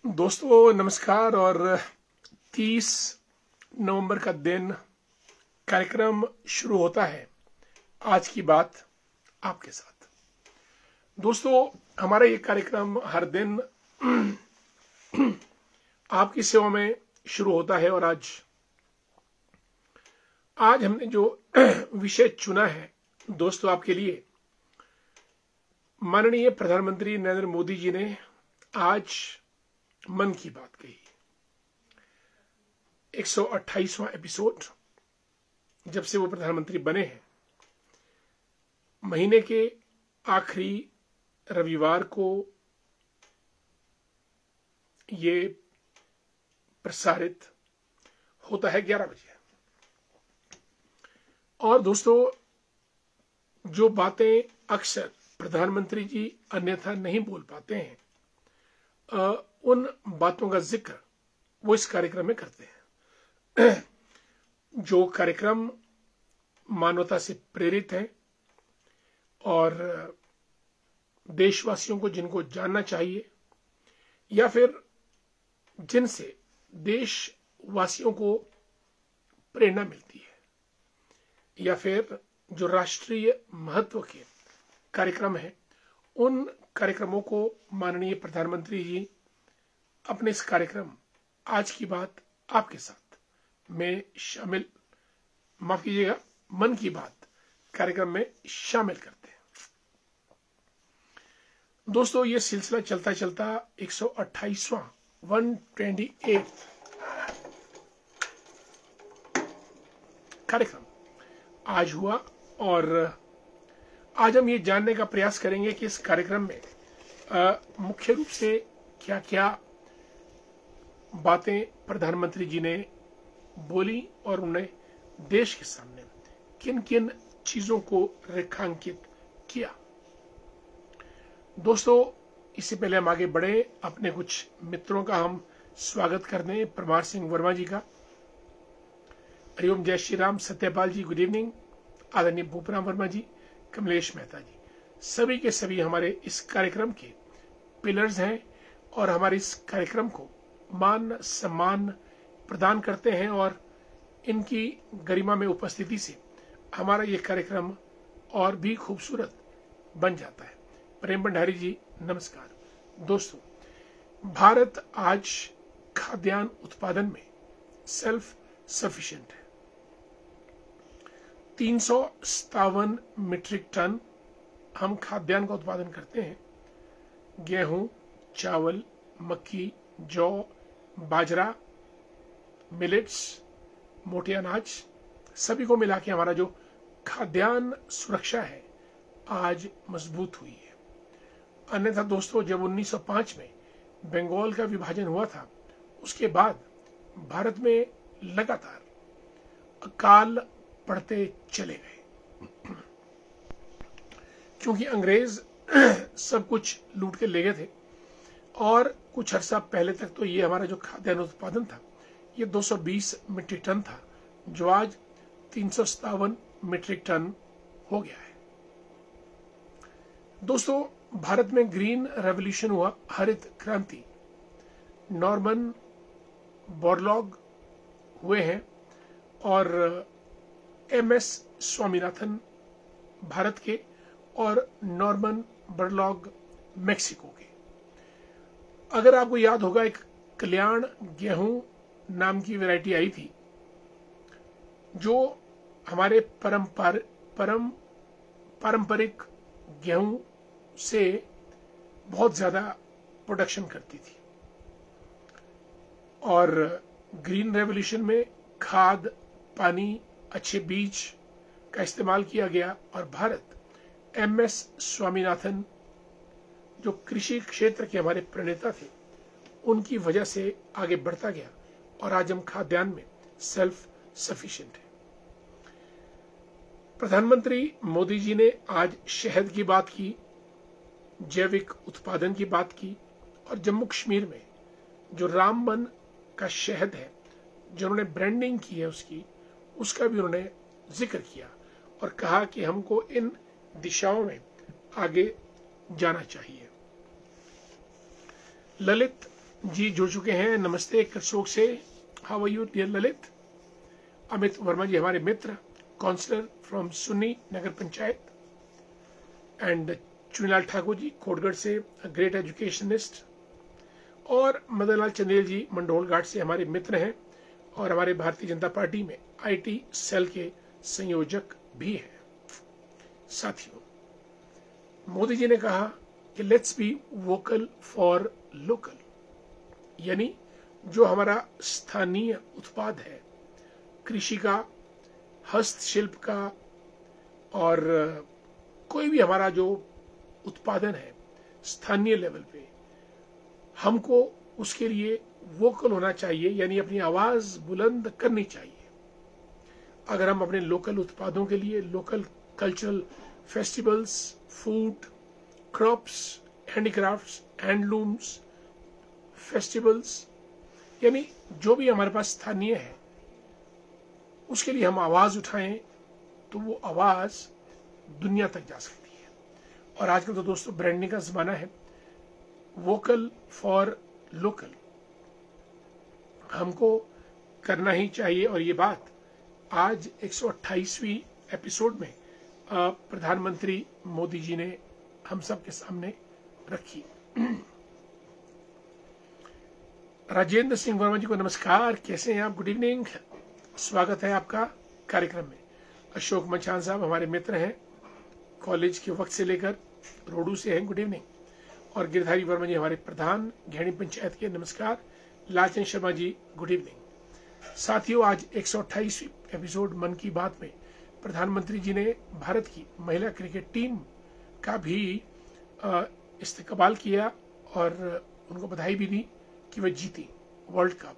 दोस्तों नमस्कार। और 30 नवंबर का दिन कार्यक्रम शुरू होता है। आज की बात आपके साथ। दोस्तों हमारा ये कार्यक्रम हर दिन आपकी सेवा में शुरू होता है और आज हमने जो विषय चुना है दोस्तों आपके लिए, माननीय प्रधानमंत्री नरेंद्र मोदी जी ने आज मन की बात कही। 128वां एपिसोड जब से वो प्रधानमंत्री बने हैं। महीने के आखिरी रविवार को ये प्रसारित होता है 11 बजे। और दोस्तों जो बातें अक्सर प्रधानमंत्री जी अन्यथा नहीं बोल पाते हैं, उन बातों का जिक्र वो इस कार्यक्रम में करते हैं। जो कार्यक्रम मानवता से प्रेरित है और देशवासियों को जिनको जानना चाहिए, या फिर जिनसे देशवासियों को प्रेरणा मिलती है, या फिर जो राष्ट्रीय महत्व के कार्यक्रम है, उन कार्यक्रमों को माननीय प्रधानमंत्री जी अपने इस कार्यक्रम आज की बात आपके साथ में शामिल, माफ कीजिएगा, मन की बात कार्यक्रम में शामिल करते हैं। दोस्तों ये सिलसिला चलता चलता 128वां 128 कार्यक्रम आज हुआ। और आज हम ये जानने का प्रयास करेंगे कि इस कार्यक्रम में मुख्य रूप से क्या क्या बातें प्रधानमंत्री जी ने बोली और उन्हें देश के सामने किन किन चीजों को रेखांकित किया। दोस्तों इससे पहले हम आगे बढ़े, अपने कुछ मित्रों का हम स्वागत कर दें। परमार सिंह वर्मा जी का हरिओम, जय श्री राम। सत्यपाल जी गुड इवनिंग। आदरणीय भूपराम वर्मा जी, कमलेश मेहता जी, सभी के सभी हमारे इस कार्यक्रम के पिलर्स हैं और हमारे इस कार्यक्रम को मान सम्मान प्रदान करते हैं और इनकी गरिमा में उपस्थिति से हमारा ये कार्यक्रम और भी खूबसूरत बन जाता है। प्रेम भंडारी जी नमस्कार। दोस्तों भारत आज खाद्यान्न उत्पादन में सेल्फ सफिशिएंट है। 357 मीट्रिक टन हम खाद्यान्न का उत्पादन करते हैं। गेहूं, चावल, मक्की, जौ, बाजरा, मिलेट्स, मोटे अनाज, सभी को मिला के हमारा जो खाद्यान्न सुरक्षा है आज मजबूत हुई है। अन्यथा दोस्तों जब 1905 में बंगाल का विभाजन हुआ था, उसके बाद भारत में लगातार अकाल पड़ते चले गए, क्योंकि अंग्रेज सब कुछ लूट के ले गए थे। और कुछ अर्सा पहले तक तो ये हमारा जो खाद्यान्न उत्पादन था ये 220 मीट्रिक टन था, जो आज 357 मीट्रिक टन हो गया है। दोस्तों भारत में ग्रीन रेवोल्यूशन हुआ, हरित क्रांति, नॉर्मन बोरलॉग हुए हैं और MS स्वामीनाथन भारत के और नॉर्मन बोरलॉग मेक्सिको के। अगर आपको याद होगा, एक कल्याण गेहूं नाम की वैरायटी आई थी जो हमारे पारंपरिक गेहूं से बहुत ज्यादा प्रोडक्शन करती थी। और ग्रीन रेवोल्यूशन में खाद, पानी, अच्छे बीज का इस्तेमाल किया गया और भारत MS स्वामीनाथन जो कृषि क्षेत्र के हमारे प्रणेता थे, उनकी वजह से आगे बढ़ता गया और आज हम खाद्यान्न में सेल्फ सफिशिएंट है। प्रधानमंत्री मोदी जी ने आज शहद की बात की, जैविक उत्पादन की बात की, और जम्मू कश्मीर में जो रामबन का शहद है, जो उन्होंने ब्रांडिंग की है उसका भी उन्होंने जिक्र किया और कहा कि हमको इन दिशाओं में आगे जाना चाहिए। ललित जी जुड़ चुके हैं, नमस्ते करसोग से। How are you dear Lalit? Amit Verma ji हमारे मित्र, councillor from Sunni Nagar panchayat. And Chunilal Thakur ji Kotgarh से, ग्रेट एजुकेशनिस्ट। और मदनलाल चंदेल जी मंडोल घाट से हमारे मित्र हैं और हमारे भारतीय जनता पार्टी में आईटी सेल के संयोजक भी हैं। साथियों, मोदी जी ने कहा कि let's be vocal for local, यानी जो हमारा स्थानीय उत्पाद है, कृषि का, हस्तशिल्प का, और कोई भी हमारा जो उत्पादन है स्थानीय लेवल पे, हमको उसके लिए वोकल होना चाहिए, यानी अपनी आवाज बुलंद करनी चाहिए। अगर हम अपने लोकल उत्पादों के लिए, local cultural festivals, food, crops, handicrafts, handlooms, festivals, यानी जो भी हमारे पास स्थानीय है, उसके लिए हम आवाज उठाएं तो वो आवाज दुनिया तक जा सकती है। और आजकल तो दोस्तों ब्रांडिंग का जमाना है, वोकल फॉर लोकल हमको करना ही चाहिए। और ये बात आज 128वीं एपिसोड में प्रधानमंत्री मोदी जी ने हम सब के सामने रखी। राजेंद्र सिंह वर्मा जी को नमस्कार, कैसे हैं आप? गुड इवनिंग, स्वागत है आपका कार्यक्रम में। अशोक मचान साहब हमारे मित्र हैं, कॉलेज के वक्त से लेकर रोडू से हैं, गुड इवनिंग। और गिरधारी वर्मा जी हमारे प्रधान घेणी पंचायत के, नमस्कार। Lalchand Sharma ji good evening. साथियों, आज 128वीं एपिसोड मन की बात में प्रधानमंत्री जी ने भारत की महिला क्रिकेट टीम का भी इस्तेकबाल किया और उनको बधाई भी दी कि वह जीती वर्ल्ड कप।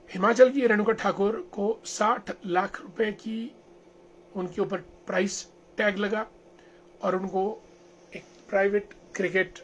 हिमाचल की रेणुका ठाकुर को 60 लाख रुपए की उनके ऊपर प्राइस टैग लगा और उनको एक प्राइवेट क्रिकेट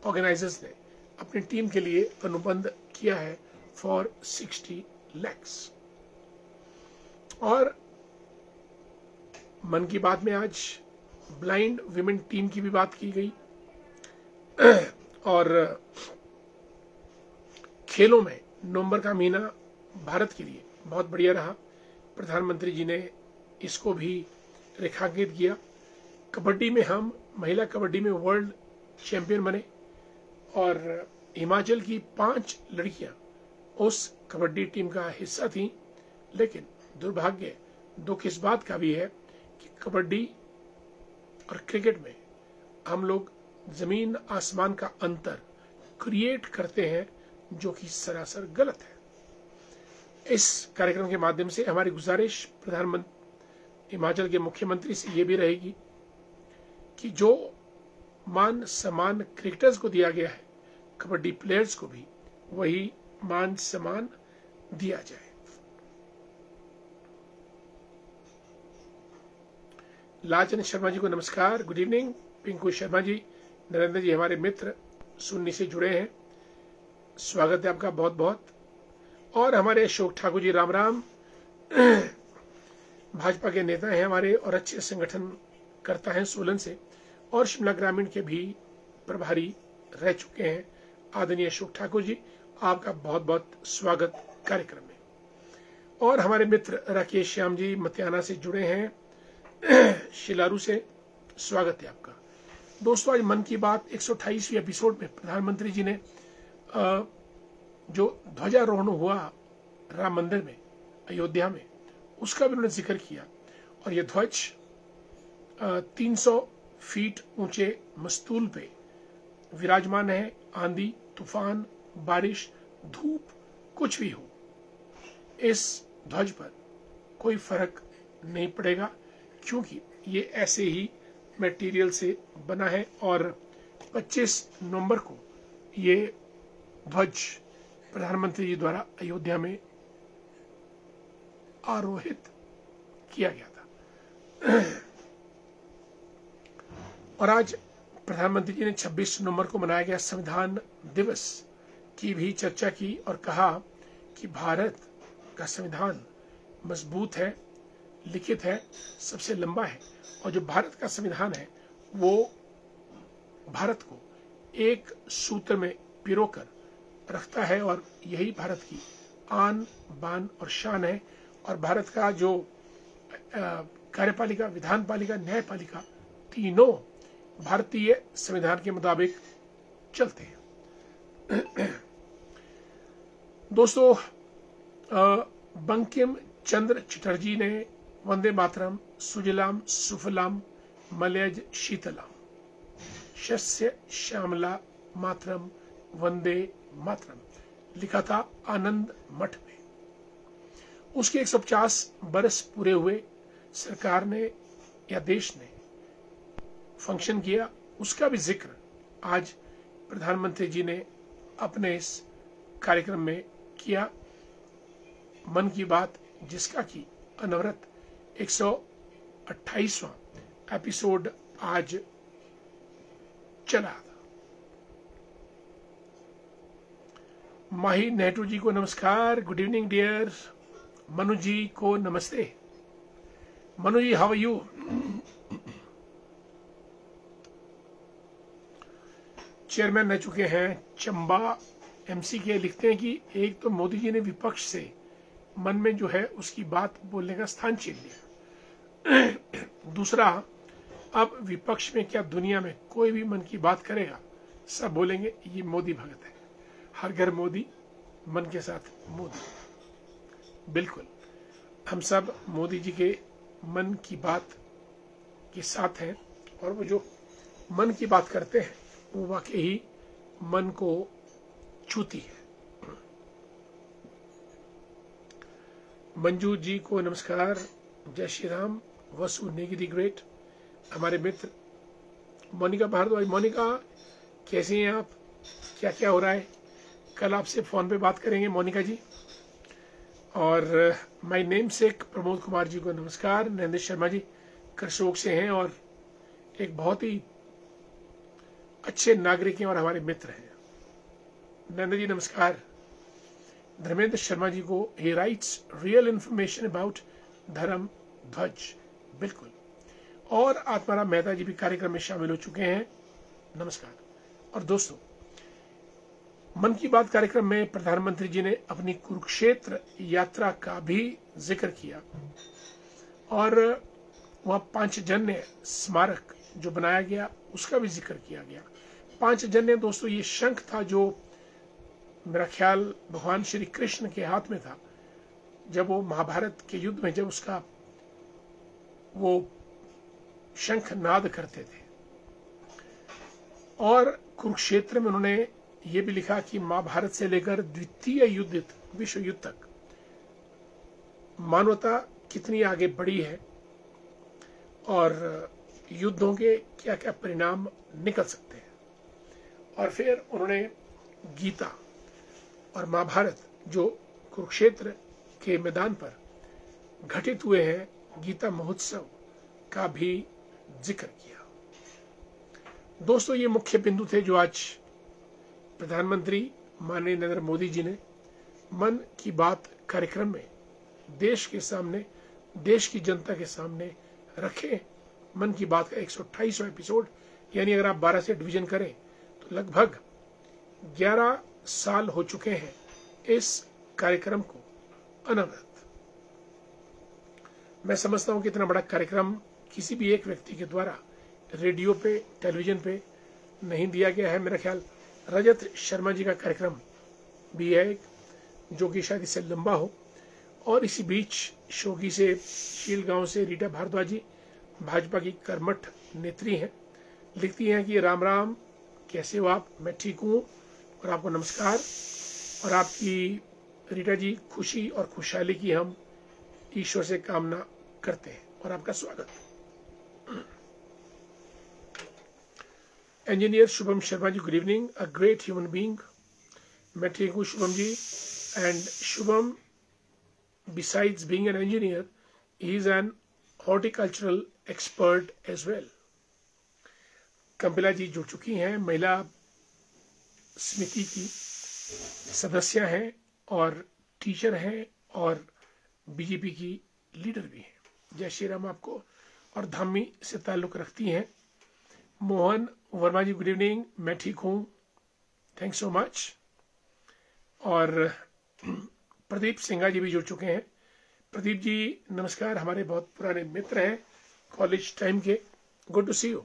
ऑर्गेनाइजर्स ने अपनी टीम के लिए अनुबंध किया है फॉर 60 lakhs। और मन की बात में आज ब्लाइंड विमेन टीम की भी बात की गई। और खेलों में नवंबर का महीना भारत के लिए बहुत बढ़िया रहा, प्रधानमंत्री जी ने इसको भी रेखांकित किया। कबड्डी में हम महिला कबड्डी में वर्ल्ड चैंपियन बने और हिमाचल की 5 लड़कियां उस कबड्डी टीम का हिस्सा थीं। लेकिन दुर्भाग्य, दुख इस बात का भी है कि कबड्डी और क्रिकेट में हम लोग जमीन आसमान का अंतर क्रिएट करते हैं, जो कि सरासर गलत है। इस कार्यक्रम के माध्यम से हमारी गुजारिश प्रधानमंत्री हिमाचल के मुख्यमंत्री से ये भी रहेगी कि जो मान सम्मान क्रिकेटर्स को दिया गया है, कबड्डी प्लेयर्स को भी वही मान सम्मान दिया जाए। लालचंद शर्मा जी को नमस्कार, गुड इवनिंग। पिंकू शर्मा जी, नरेंद्र जी हमारे मित्र सुन्नी से जुड़े हैं, स्वागत है आपका बहुत बहुत। और हमारे अशोक ठाकुर जी, राम राम, भाजपा के नेता हैं हमारे और अच्छे संगठन करता है सोलन से, और शिमला ग्रामीण के भी प्रभारी रह चुके हैं। आदरणीय अशोक ठाकुर जी, आपका बहुत बहुत स्वागत कार्यक्रम में। और हमारे मित्र राकेश श्याम जी मतियाना से जुड़े हैं, शिलारू से, स्वागत है आपका। दोस्तों, आज मन की बात 128वीं एपिसोड में प्रधानमंत्री जी ने जो ध्वजारोहण हुआ राम मंदिर में अयोध्या में, उसका भी उन्होंने जिक्र किया। और ये ध्वज 300 फीट ऊंचे मस्तूल पे विराजमान है। आंधी, तूफान, बारिश, धूप, कुछ भी हो, इस ध्वज पर कोई फर्क नहीं पड़ेगा, क्योंकि ये ऐसे ही मटेरियल से बना है। और 25 नवंबर को ये ध्वज प्रधानमंत्री जी द्वारा अयोध्या में आरोहित किया गया था। और आज प्रधानमंत्री जी ने 26 नवंबर को मनाया गया संविधान दिवस की भी चर्चा की और कहा कि भारत का संविधान मजबूत है, लिखित है, सबसे लंबा है, और जो भारत का संविधान है वो भारत को एक सूत्र में पिरोकर रखता है और यही भारत की आन बान और शान है। और भारत का जो कार्यपालिका, विधानपालिका, न्यायपालिका तीनों भारतीय संविधान के मुताबिक चलते हैं। दोस्तों, बंकिम चंद्र चटर्जी ने वंदे मातरम सुजलाम सुफलाम मलयज शीतलाम शस्य श्यामला मातरम वंदे मातरम लिखा था आनंद मठ में। उसके 150 बरस पूरे हुए, सरकार ने या देश ने फंक्शन किया, उसका भी जिक्र आज प्रधानमंत्री जी ने अपने इस कार्यक्रम में किया। मन की बात, जिसका कि अनवरत 128वां एपिसोड आज चला था। माही नेहरू जी को नमस्कार, गुड इवनिंग डियर। मनु जी को नमस्ते। मनु जी, हाउ आर यू? चेयरमैन रह चुके हैं चंबा एमसी के लिखते हैं कि एक तो मोदी जी ने विपक्ष से मन में जो है उसकी बात बोलने का स्थान छीन लिया। दूसरा, अब विपक्ष में क्या दुनिया में कोई भी मन की बात करेगा, सब बोलेंगे ये मोदी भगत है, हर घर मोदी, मन के साथ मोदी। बिल्कुल, हम सब मोदी जी के मन की बात के साथ हैं और वो जो मन की बात करते हैं वो वाकई ही मन को छूती है। मंजू जी को नमस्कार, जय श्री राम। वसु नेगिरी ग्रेट, हमारे मित्र मोनिका भारद्वाज। मोनिका, कैसी हैं आप? क्या क्या हो रहा है? कल आपसे फोन पे बात करेंगे मोनिका जी। और my namesake Pramod Kumar ji को नमस्कार। नरेंद्र शर्मा जी करसोग से हैं और एक बहुत ही अच्छे नागरिक हैं और हमारे मित्र हैं। नरेंद्र जी नमस्कार। धर्मेंद्र शर्मा जी को, ही राइट्स रियल इंफॉर्मेशन अबाउट धर्म ध्वज, बिल्कुल। और आत्माराम मेहता जी भी कार्यक्रम में शामिल हो चुके हैं, नमस्कार। और दोस्तों, मन की बात कार्यक्रम में प्रधानमंत्री जी ने अपनी कुरुक्षेत्र यात्रा का भी जिक्र किया और वहां पांचजन्य स्मारक जो बनाया गया उसका भी जिक्र किया गया। पांचजन्य दोस्तों, ये शंख था जो मेरा ख्याल भगवान श्री कृष्ण के हाथ में था जब वो महाभारत के युद्ध में जब उसका वो शंख नाद करते थे। और कुरुक्षेत्र में उन्होंने ये भी लिखा कि महाभारत से लेकर द्वितीय युद्ध, विश्व युद्ध तक मानवता कितनी आगे बढ़ी है और युद्धों के क्या क्या परिणाम निकल सकते हैं। और फिर उन्होंने गीता और महाभारत जो कुरुक्षेत्र के मैदान पर घटित हुए हैं, गीता महोत्सव का भी जिक्र किया। दोस्तों, ये मुख्य बिंदु थे जो आज प्रधानमंत्री माननीय नरेंद्र मोदी जी ने मन की बात कार्यक्रम में देश के सामने, देश की जनता के सामने रखे। मन की बात का 128वां एपिसोड, यानी अगर आप 12 से डिवीजन करें तो लगभग 11 साल हो चुके हैं इस कार्यक्रम को अनवरत। मैं समझता हूं कि इतना बड़ा कार्यक्रम किसी भी एक व्यक्ति के द्वारा रेडियो पे, टेलीविजन पे नहीं दिया गया है। मेरा ख्याल रजत शर्मा जी का कार्यक्रम भी है जो कि शायद इससे लंबा हो। और इसी बीच शोकी से, शीलगांव से रीटा भारद्वाज जी भाजपा की कर्मठ नेत्री हैं, लिखती हैं कि राम राम, कैसे हो आप? मैं ठीक हूँ और आपको नमस्कार। और आपकी रीटा जी खुशी और खुशहाली की हम ईश्वर से कामना करते हैं और आपका स्वागत। Engineer Shubham Sharma ji, good evening. A great human being. मैं ठीक हूँ Shubham ji. And Shubham, besides being an engineer, he is an horticultural expert as well. Kampila जी जुड़ चुकी हैं, महिला समिति की सदस्य हैं और टीचर हैं और बीजेपी की लीडर भी हैं। जय श्री राम आपको। और धामी से ताल्लुक रखती हैं। मोहन वर्मा जी गुड इवनिंग, मैं ठीक हूँ, थैंक्स सो मच। और प्रदीप सिंघा जी भी जुड़ चुके हैं। प्रदीप जी नमस्कार, हमारे बहुत पुराने मित्र हैं कॉलेज टाइम के, गुड टू सी यू।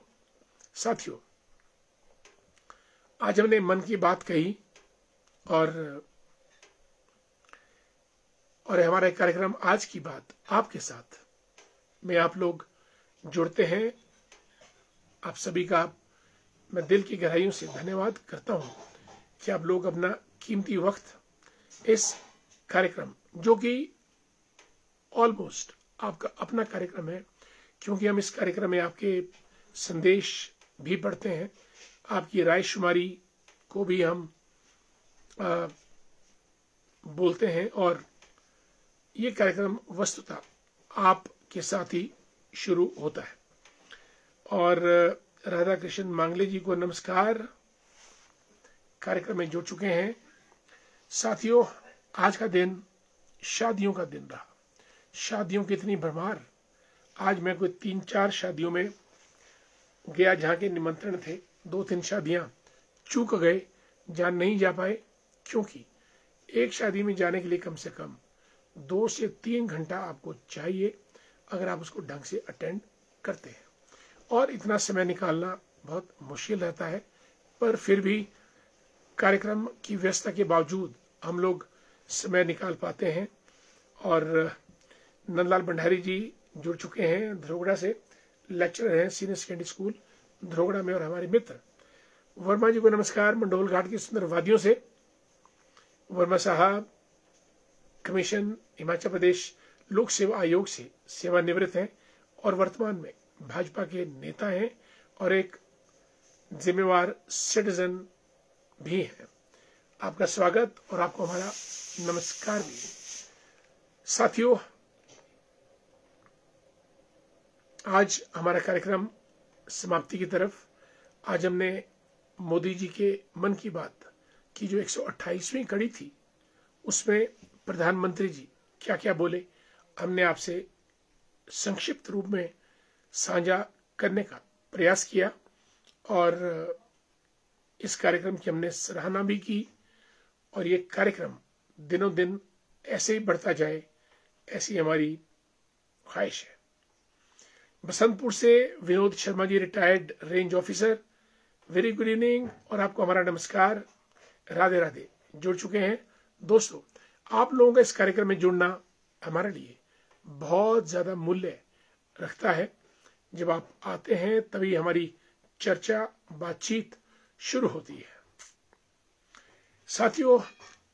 साथियों, आज हमने मन की बात कही और हमारा एक कार्यक्रम आज की बात आपके साथ में आप लोग जुड़ते हैं। आप सभी का मैं दिल की गहराइयों से धन्यवाद करता हूं कि आप लोग अपना कीमती वक्त इस कार्यक्रम, जो कि ऑलमोस्ट आपका अपना कार्यक्रम है, क्योंकि हम इस कार्यक्रम में आपके संदेश भी पढ़ते हैं, आपकी राय शुमारी को भी हम बोलते हैं, और ये कार्यक्रम वस्तुतः आपके साथ ही शुरू होता है। और राधा कृष्ण मांगले जी को नमस्कार, कार्यक्रम में जुड़ चुके हैं। साथियों, आज का दिन शादियों का दिन रहा, शादियों की इतनी भरमार। आज मैं कोई 3-4 शादियों में गया जहाँ के निमंत्रण थे, 2-3 शादियाँ चूक गए, जहाँ नहीं जा पाए, क्योंकि एक शादी में जाने के लिए कम से कम 2 से 3 घंटा आपको चाहिए अगर आप उसको ढंग से अटेंड करते हैं, और इतना समय निकालना बहुत मुश्किल रहता है। पर फिर भी कार्यक्रम की व्यस्तता के बावजूद हम लोग समय निकाल पाते हैं। और नंदलाल भंडारी जी जुड़ चुके हैं धरोगड़ा से, लेक्चरर हैं सीनियर सेकेंडरी स्कूल धरोगड़ा में, और हमारे मित्र वर्मा जी को नमस्कार, मंडोल घाट की सुंदर वादियों से। वर्मा साहब कमीशन हिमाचल प्रदेश लोक सेवा आयोग से सेवानिवृत्त हैं और वर्तमान में भाजपा के नेता हैं और एक जिम्मेवार सिटीजन भी हैं। आपका स्वागत और आपको हमारा नमस्कार भी। साथियों, आज हमारा कार्यक्रम समाप्ति की तरफ। आज हमने मोदी जी के मन की बात की जो 128वीं कड़ी थी, उसमें प्रधानमंत्री जी क्या क्या बोले, हमने आपसे संक्षिप्त रूप में साझा करने का प्रयास किया, और इस कार्यक्रम की हमने सराहना भी की, और ये कार्यक्रम दिनों दिन ऐसे ही बढ़ता जाए, ऐसी हमारी ख्वाहिश है। बसंतपुर से Vinod Sharma ji, retired range officer, very good evening और आपको हमारा नमस्कार, राधे राधे, जुड़ चुके हैं। दोस्तों, आप लोगों का इस कार्यक्रम में जुड़ना हमारे लिए बहुत ज्यादा मूल्य रखता है। जब आप आते हैं तभी हमारी चर्चा, बातचीत शुरू होती है। साथियों,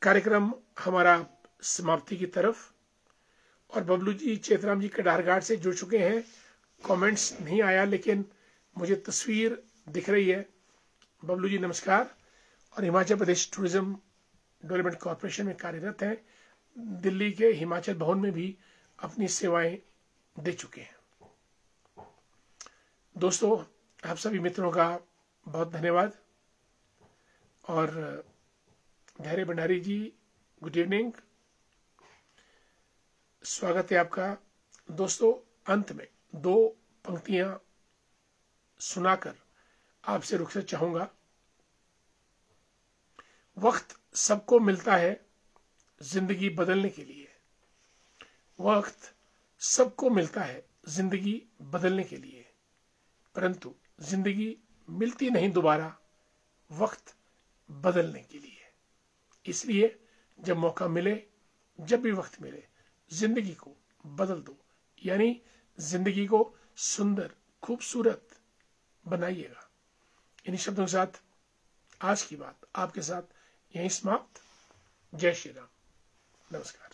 कार्यक्रम हमारा समाप्ति की तरफ, और बबलू जी चेतराम जी कटारघाट से जुड़ चुके हैं। कमेंट्स नहीं आया, लेकिन मुझे तस्वीर दिख रही है। बबलू जी नमस्कार, और Himachal Pradesh tourism development corporation में कार्यरत हैं, दिल्ली के हिमाचल भवन में भी अपनी सेवाएं दे चुके हैं। दोस्तों, आप सभी मित्रों का बहुत धन्यवाद। और धैर्य भंडारी जी गुड इवनिंग, स्वागत है आपका। दोस्तों, अंत में 2 पंक्तियां सुनाकर आपसे रुखसत चाहूंगा। वक्त सबको मिलता है जिंदगी बदलने के लिए, वक्त सबको मिलता है जिंदगी बदलने के लिए, परंतु जिंदगी मिलती नहीं दोबारा वक्त बदलने के लिए। इसलिए जब मौका मिले, जब भी वक्त मिले, जिंदगी को बदल दो, यानी जिंदगी को सुंदर, खूबसूरत बनाइएगा। इन्हीं शब्दों के साथ आज की बात आपके साथ यहीं समाप्त। जय श्री राम, नमस्कार।